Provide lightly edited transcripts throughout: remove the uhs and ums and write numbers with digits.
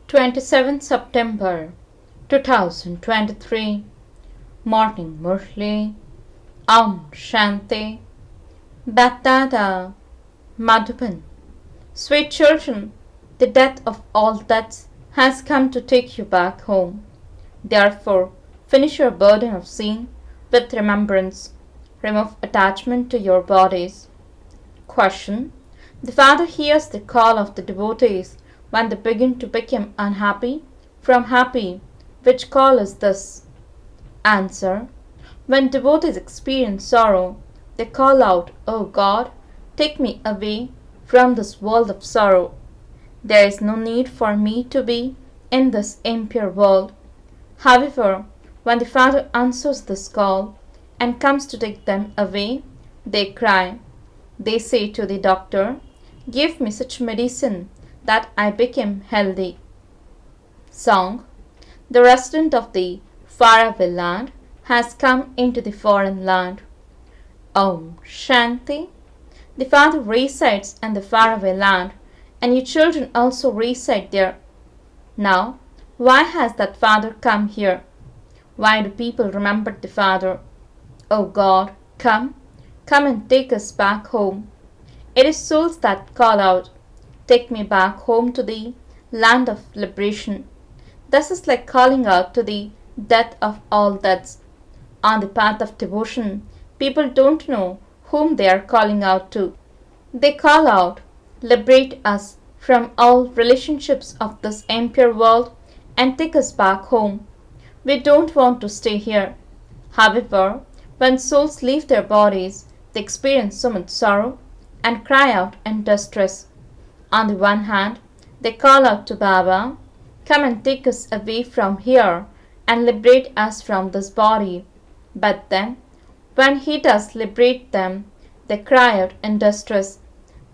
27 September 2023 Morning Murli Shanti BapDada Madhuban. Sweet children, the death of all deaths has come to take you back home. Therefore, finish your burden of sin with remembrance. Remove attachment to your bodies. Question. The Father hears the call of the devotees when they begin to become unhappy from happy. Which call is this? Answer. When devotees experience sorrow, they call out, O God, take me away from this world of sorrow. There is no need for me to be in this impure world. However, when the Father answers this call and comes to take them away, they cry. They say to the doctor, give me such medicine that I become healthy. Song. The resident of the faraway land has come into the foreign land. Om Shanti. The Father resides in the faraway land, and you children also reside there. Now, why has that Father come here? Why do people remember the Father? O God, come and take us back home. It is souls that call out, take me back home to the land of liberation. This is like calling out to the death of all deaths. On the path of devotion, people don't know whom they are calling out to. They call out, liberate us from all relationships of this impure world and take us back home. We don't want to stay here. However, when souls leave their bodies, they experience so much sorrow and cry out in distress. On the one hand, they call out to Baba, come and take us away from here and liberate us from this body. But then, when he does liberate them, they cry out in distress.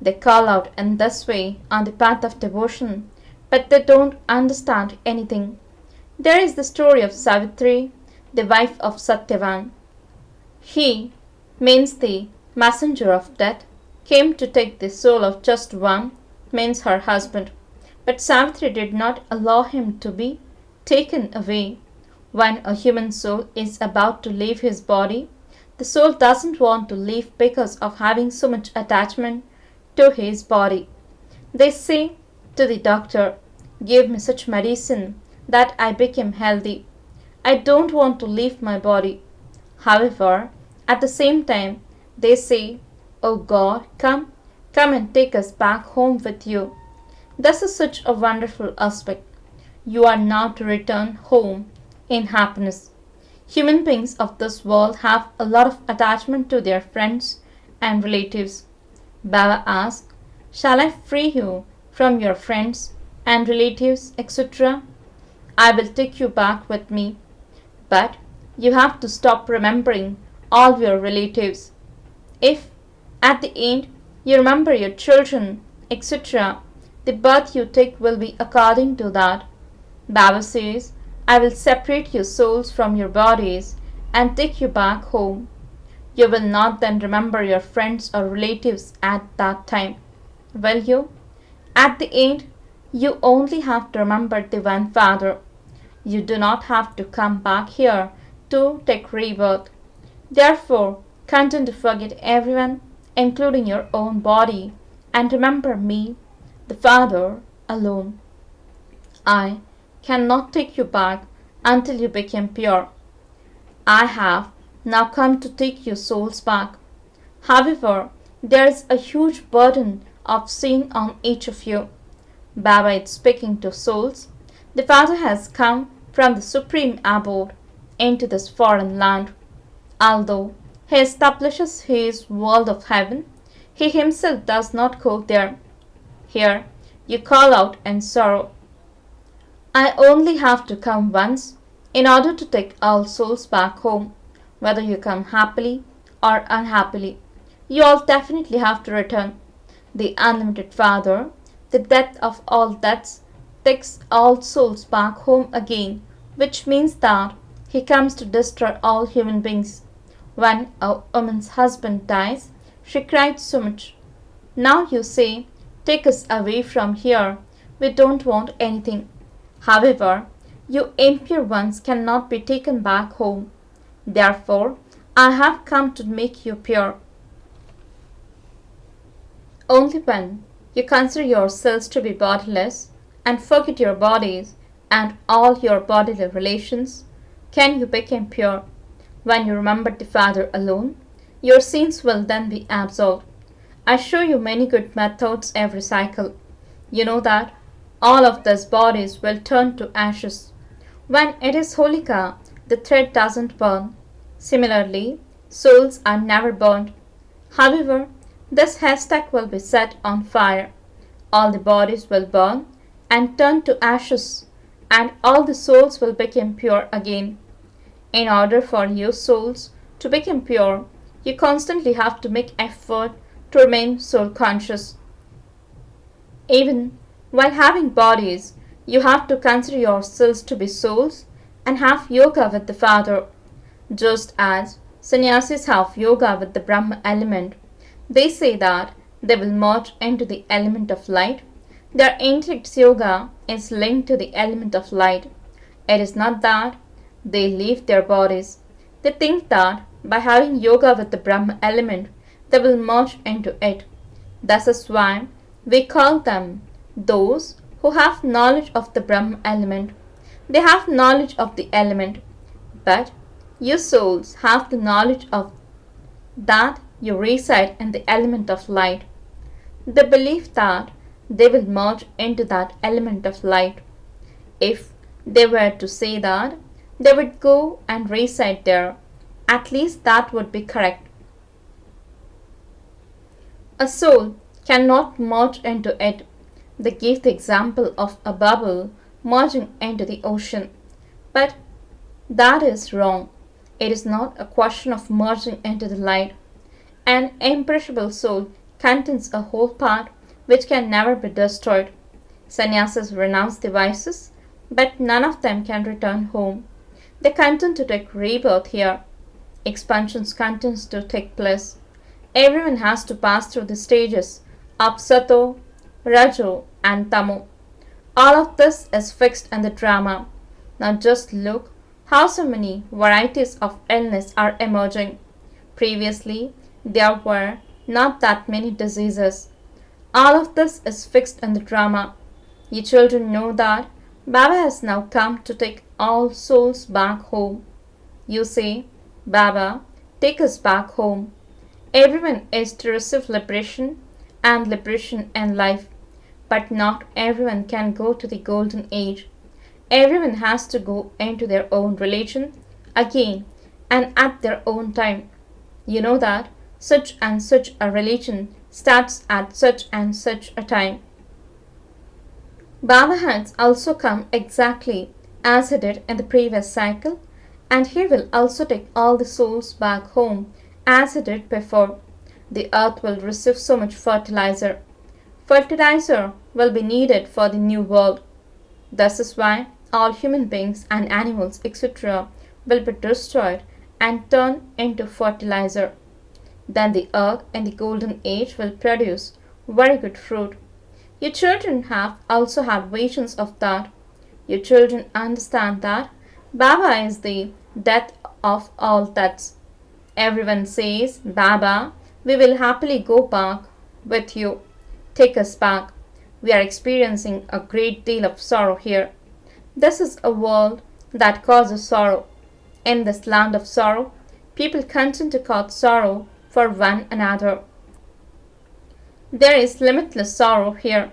They call out in this way on the path of devotion, but they don't understand anything. There is the story of Savitri, the wife of Satyavan. He, means the messenger of death, came to take the soul of just one, means her husband. But Savitri did not allow him to be taken away. When a human soul is about to leave his body, the soul doesn't want to leave because of having so much attachment to his body. They say to the doctor, give me such medicine that I become healthy. I don't want to leave my body. However, at the same time, they say, O God, come and take us back home with you. This is such a wonderful aspect. You are now to return home in happiness. Human beings of this world have a lot of attachment to their friends and relatives. Baba asked, shall I free you from your friends and relatives, etc.? I will take you back with me. But you have to stop remembering all your relatives. If, at the end, you remember your children, etc., the birth you take will be according to that. Baba says, I will separate your souls from your bodies and take you back home. You will not then remember your friends or relatives at that time, will you? At the end, you only have to remember the one Father. You do not have to come back here to take rebirth. Therefore, continue to forget everyone, including your own body, and remember me, the Father, alone. I cannot take you back until you become pure. I have now come to take your souls back. However, there is a huge burden of sin on each of you. Baba is speaking to souls. The Father has come from the supreme abode into this foreign land. Although he establishes his world of heaven, he himself does not go there. Here you call out in sorrow. I only have to come once in order to take all souls back home. Whether you come happily or unhappily, you all definitely have to return. The unlimited Father, the death of all deaths, takes all souls back home again, which means that he comes to destroy all human beings. When a woman's husband dies, she cried so much. Now you say, take us away from here. We don't want anything. However, you impure ones cannot be taken back home. Therefore, I have come to make you pure. Only when you consider yourselves to be bodiless and forget your bodies and all your bodily relations can you become pure. When you remember the Father alone, your sins will then be absolved. I show you many good methods every cycle. You know that all of these bodies will turn to ashes. When it is Holika, the thread doesn't burn. Similarly, souls are never burned. However, this haystack will be set on fire. All the bodies will burn and turn to ashes, and all the souls will become pure again. In order for your souls to become pure, you constantly have to make effort to remain soul conscious. Even while having bodies, you have to consider yourselves to be souls and have yoga with the Father. Just as sannyasis have yoga with the Brahma element, they say that they will merge into the element of light. Their intellect's yoga is linked to the element of light. It is not that they leave their bodies. They think that by having yoga with the Brahma element, they will merge into it. This is why we call them those who have knowledge of the Brahma element. They have knowledge of the element, but your souls have the knowledge of that you reside in the element of light. They believe that they will merge into that element of light. If they were to say that they would go and reside there, at least that would be correct. A soul cannot merge into it. They give the example of a bubble merging into the ocean. But that is wrong. It is not a question of merging into the light. An imperishable soul contains a whole part which can never be destroyed. Sannyasis renounce the vices, but none of them can return home. They continue to take rebirth here. Expansions continues to take place. Everyone has to pass through the stages of Sato, Rajo and Tamo. All of this is fixed in the drama. Now just look how so many varieties of illness are emerging. Previously, there were not that many diseases. All of this is fixed in the drama. You children know that Baba has now come to take all souls back home. You say, Baba, take us back home. Everyone is to receive liberation and liberation in life, but not everyone can go to the golden age. Everyone has to go into their own religion again and at their own time. You know that such and such a religion starts at such and such a time. Baba has also come exactly as he did in the previous cycle, and he will also take all the souls back home as he did before. The earth will receive so much fertilizer. Fertilizer will be needed for the new world. This is why all human beings and animals, etc., will be destroyed and turned into fertilizer. Then the earth in the golden age will produce very good fruit. Your children have also had visions of that. Your children understand that Baba is the death of all deaths. Everyone says, Baba, we will happily go back with you. Take us back. We are experiencing a great deal of sorrow here. This is a world that causes sorrow. In this land of sorrow, people continue to cause sorrow for one another. There is limitless sorrow here,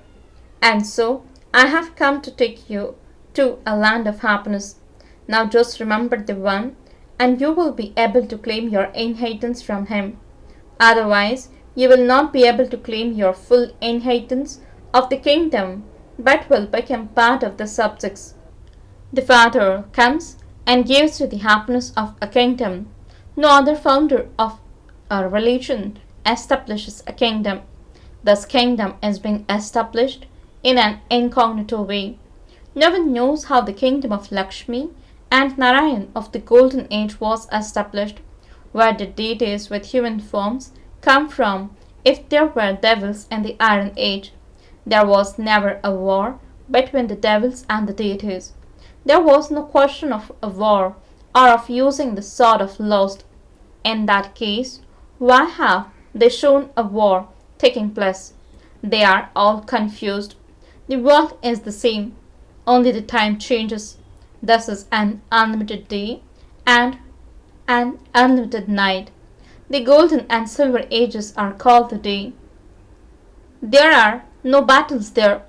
and so I have come to take you to a land of happiness. Now just remember the one, and you will be able to claim your inheritance from him. Otherwise, you will not be able to claim your full inheritance of the kingdom, but will become part of the subjects. The Father comes and gives you the happiness of a kingdom. No other founder of a religion establishes a kingdom. This kingdom is being established in an incognito way. No one knows how the kingdom of Lakshmi and Narayan of the golden age was established, where the deities with human forms come from if there were devils in the iron age. There was never a war between the devils and the deities. There was no question of a war or of using the sword of lust. In that case, why have they shown a war taking place? They are all confused. The world is the same, only the time changes. This is an unlimited day and an unlimited night. The golden and silver ages are called the day. There are no battles there.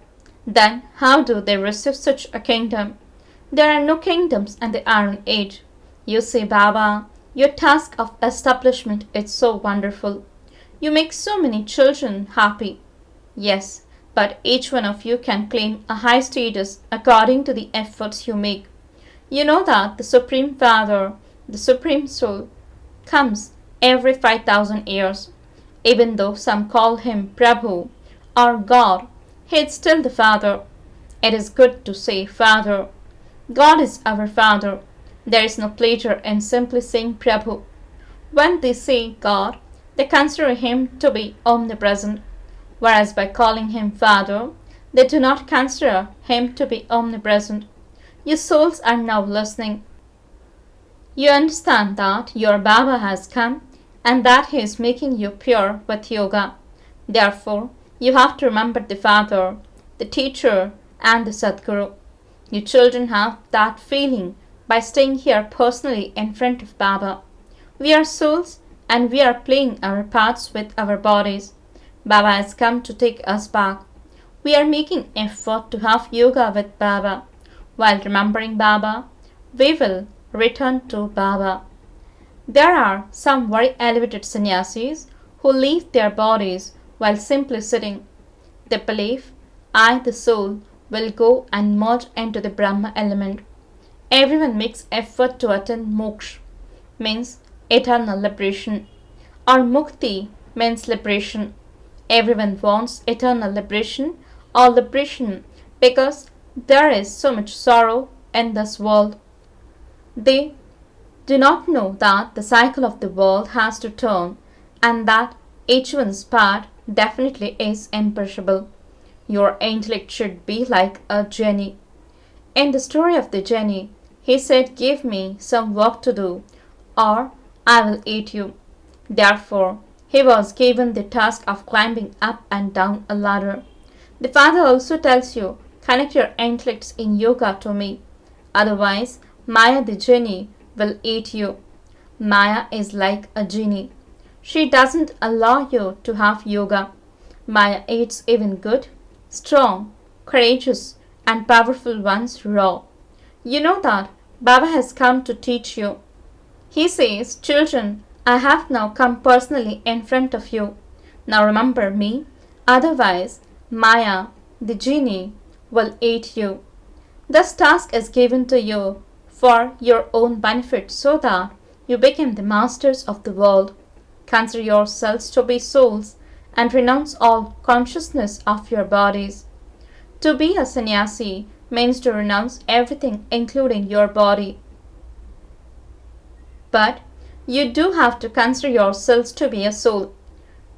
Then how do they receive such a kingdom? There are no kingdoms in the Iron Age. You say, Baba, your task of establishment is so wonderful. You make so many children happy. Yes, but each one of you can claim a high status according to the efforts you make. You know that the Supreme Father, the Supreme Soul, comes every 5,000 years. Even though some call him Prabhu or God, he is still the Father. It is good to say Father. God is our Father. There is no pleasure in simply saying Prabhu. When they say God, they consider him to be omnipresent, whereas by calling him Father, they do not consider him to be omnipresent. Your souls are now listening. You understand that your Baba has come and that he is making you pure with yoga. Therefore, you have to remember the Father, the Teacher, and the Sadguru. You children have that feeling by staying here personally in front of Baba. We are souls and we are playing our parts with our bodies. Baba has come to take us back. We are making effort to have yoga with Baba. While remembering Baba, we will return to Baba. There are some very elevated sannyasis who leave their bodies while simply sitting. They believe, I, the soul, will go and merge into the Brahma element. Everyone makes effort to attain moksha, means eternal liberation, or mukti means liberation. Everyone wants eternal liberation or liberation because there is so much sorrow in this world. They do not know that the cycle of the world has to turn and that each one's part definitely is imperishable. Your intellect should be like a genie. In the story of the genie, he said, give me some work to do or I will eat you. Therefore, he was given the task of climbing up and down a ladder. The Father also tells you, connect your intellects in yoga to me. Otherwise, Maya the genie will eat you. Maya is like a genie. She doesn't allow you to have yoga. Maya eats even good, strong, courageous, and powerful ones raw. You know that Baba has come to teach you. He says, children, I have now come personally in front of you. Now remember me, otherwise Maya, the genie, will eat you. This task is given to you for your own benefit so that you become the masters of the world. Consider yourselves to be souls and renounce all consciousness of your bodies. To be a sannyasi means to renounce everything including your body. But you do have to consider yourselves to be a soul.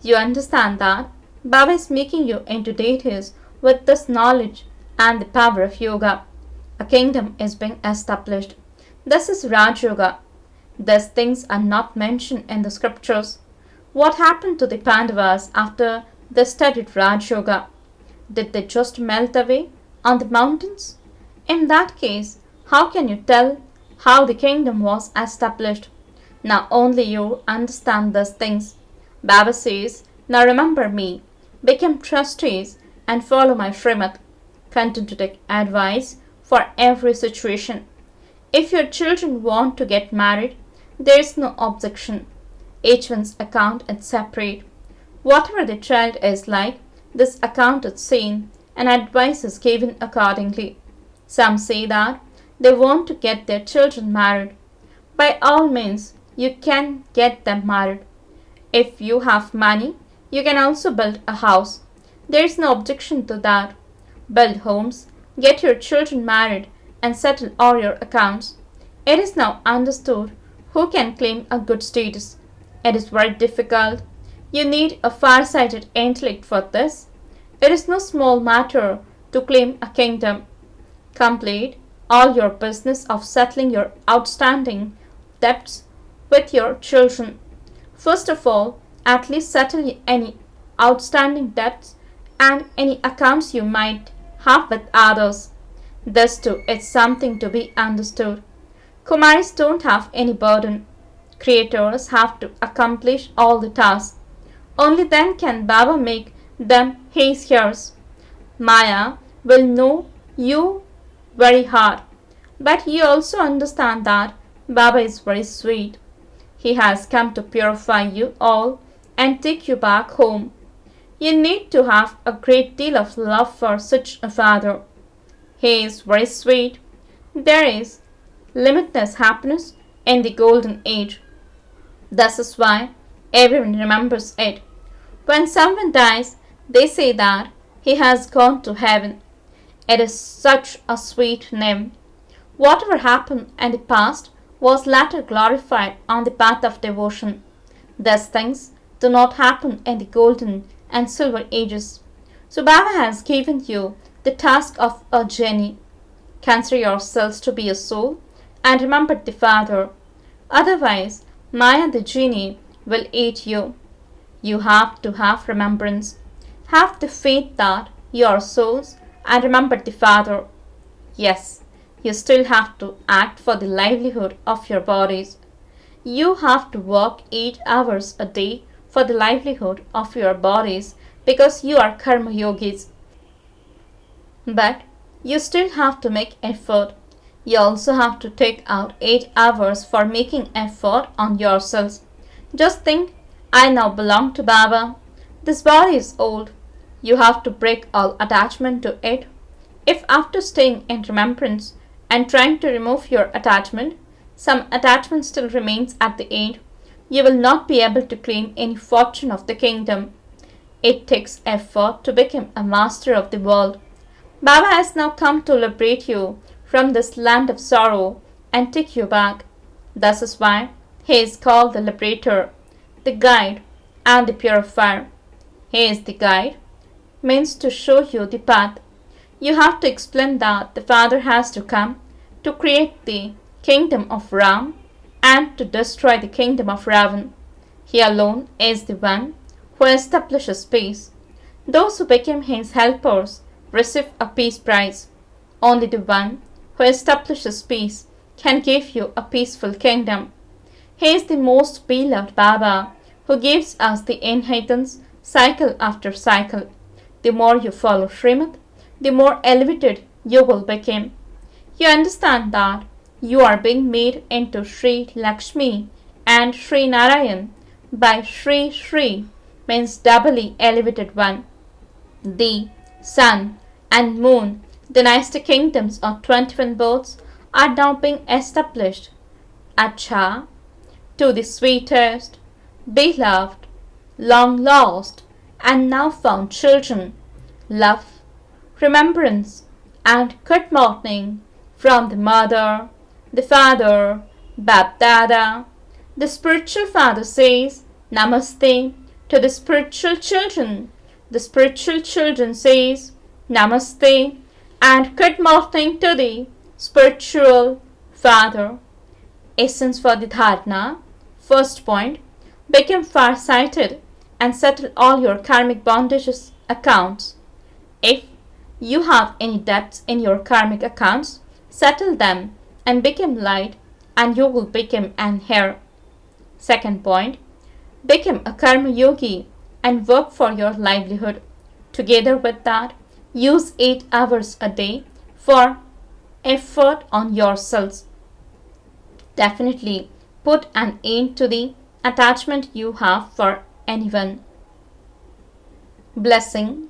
You understand that Baba is making you into deities with this knowledge and the power of yoga. A kingdom is being established. This is Raj Yoga. These things are not mentioned in the scriptures. What happened to the Pandavas after they studied Raj Yoga? Did they just melt away on the mountains? In that case, how can you tell how the kingdom was established? Now only you understand these things. Baba says, now remember me, become trustees and follow my Srimad. Continue to take advice for every situation. If your children want to get married, there is no objection. Each one's account is separate. Whatever the child is like, this account is seen and advice is given accordingly. Some say that they want to get their children married. By all means, you can get them married. If you have money, you can also build a house. There is no objection to that. Build homes, get your children married, and settle all your accounts. It is now understood who can claim a good status. It is very difficult. You need a far-sighted intellect for this. It is no small matter to claim a kingdom. Complete all your business of settling your outstanding debts with your children. First of all, at least settle any outstanding debts and any accounts you might have with others. This too is something to be understood. Kumaris don't have any burden. Creators have to accomplish all the tasks. Only then can Baba make them his heirs. Maya will know you very hard, but you also understand that Baba is very sweet. He has come to purify you all and take you back home. You need to have a great deal of love for such a father. He is very sweet. There is limitless happiness in the golden age. This is why everyone remembers it. When someone dies, they say that he has gone to heaven. It is such a sweet name. Whatever happened in the past was later glorified on the path of devotion. These things do not happen in the golden and silver ages. So Baba has given you the task of a journey. Consider yourselves to be a soul and remember the Father. Otherwise, Maya the genie will eat you. You have to have remembrance. Have the faith that you are souls and remember the Father. Yes, you still have to act for the livelihood of your bodies. You have to work 8 hours a day for the livelihood of your bodies because you are karma yogis. But you still have to make effort. You also have to take out 8 hours for making effort on yourselves. Just think, I now belong to Baba. This body is old. You have to break all attachment to it. If after staying in remembrance and trying to remove your attachment, some attachment still remains at the end, you will not be able to claim any fortune of the kingdom. It takes effort to become a master of the world. Baba has now come to liberate you from this land of sorrow and take you back. This is why he is called the liberator, the guide, and the purifier. He is the guide, means to show you the path. You have to explain that the Father has to come to create the kingdom of Ram and to destroy the kingdom of Ravan. He alone is the one who establishes peace. Those who become his helpers receive a peace prize. Only the one who establishes peace can give you a peaceful kingdom. He is the most beloved Baba who gives us the inheritance cycle after cycle. The more you follow Srimad, the more elevated you will become. You understand that you are being made into Sri Lakshmi and Sri Narayan by Sri means doubly elevated one. The sun and moon dynastic kingdoms of 21 births are now being established. Acha, to the sweetest, beloved, long lost, and now found children, love, remembrance, and good morning from the mother, the father, BapDada. The spiritual father says Namaste to the spiritual children. The spiritual children says Namaste and good morning to the spiritual father. Essence for the dharana. First point, become far-sighted and settle all your karmic bondages accounts. If you have any debts in your karmic accounts, settle them and become light and you will become an heir. Second point, become a karma yogi and work for your livelihood. Together with that, use 8 hours a day for effort on yourselves. Definitely put an end to the attachment you have for anyone. Blessing.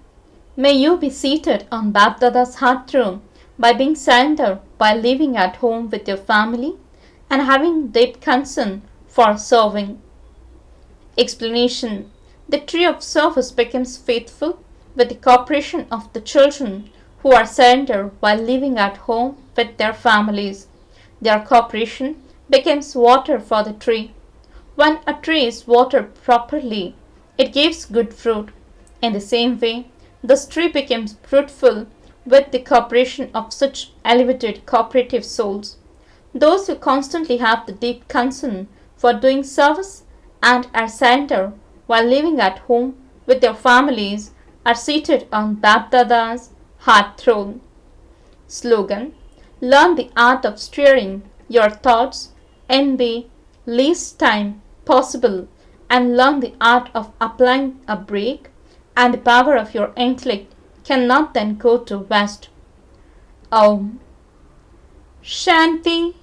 May you be seated on BapDada's heart throne by being surrendered while living at home with your family and having deep concern for serving. Explanation. The tree of service becomes faithful with the cooperation of the children who are surrendered while living at home with their families. Their cooperation becomes water for the tree. When a tree is watered properly, it gives good fruit. In the same way, this tree becomes fruitful with the cooperation of such elevated cooperative souls, those who constantly have the deep concern for doing service and are surrender while living at home with their families are seated on BapDada's heart throne. Slogan: Learn the art of steering your thoughts in the least time possible and learn the art of applying a brake, and the power of your intellect cannot then go to waste. Om Shanti